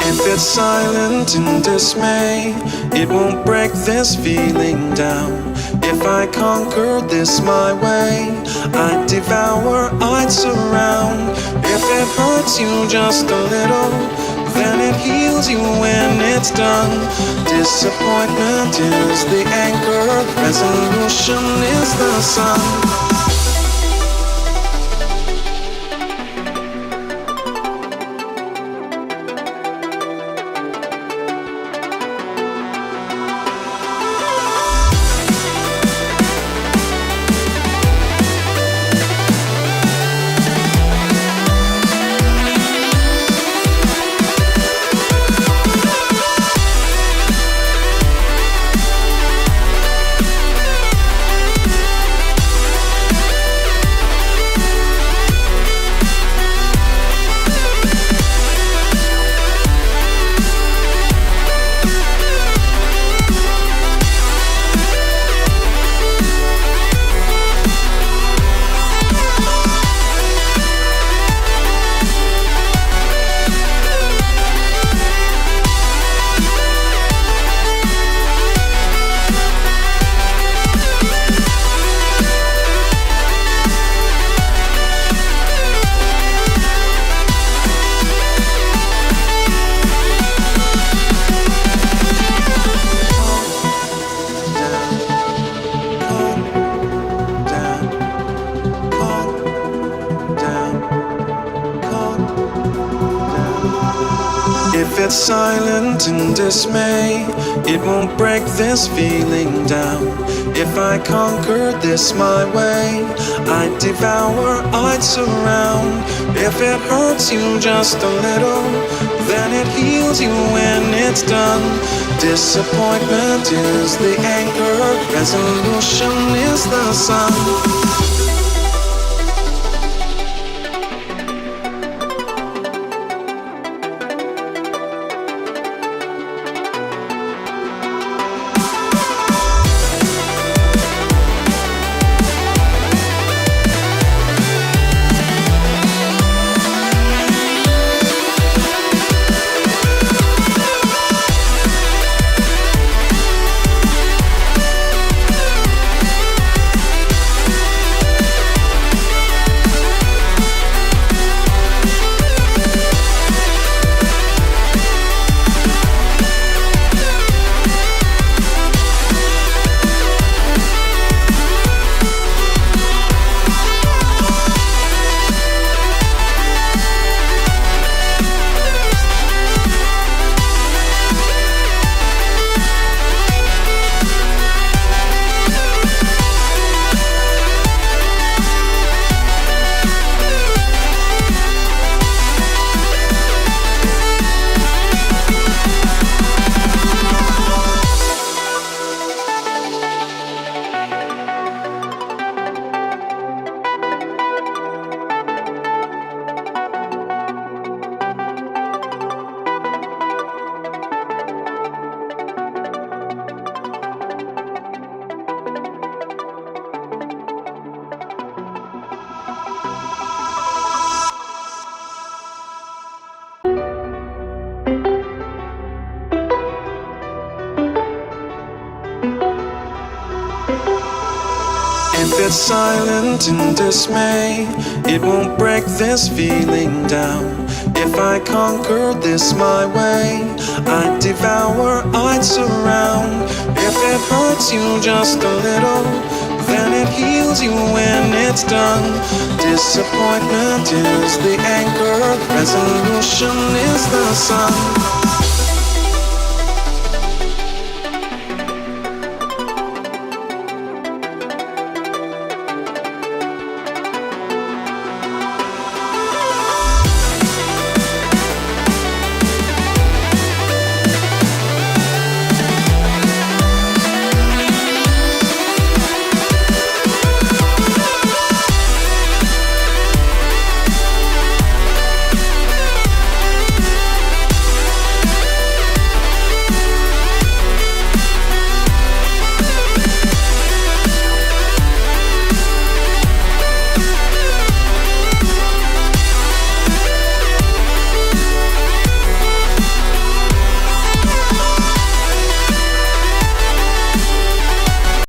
If it's silent in dismay, it won't break this feeling down. If I conquer this my way, I'd devour, I'd surround. If it hurts you just a little, then it heals you when it's done. Disappointment is the anchor, resolution is the sun. If it's silent in dismay, it won't break this feeling down. If I conquer this my way, I'd devour, I'd surround. If it hurts you just a little, then it heals you when it's done. Disappointment is the anchor, resolution is the sun. If it's silent in dismay, it won't break this feeling down. If I conquer this my way, I'd devour, I'd surround. If it hurts you just a little, then it heals you when it's done. Disappointment is the anchor, resolution is the sun.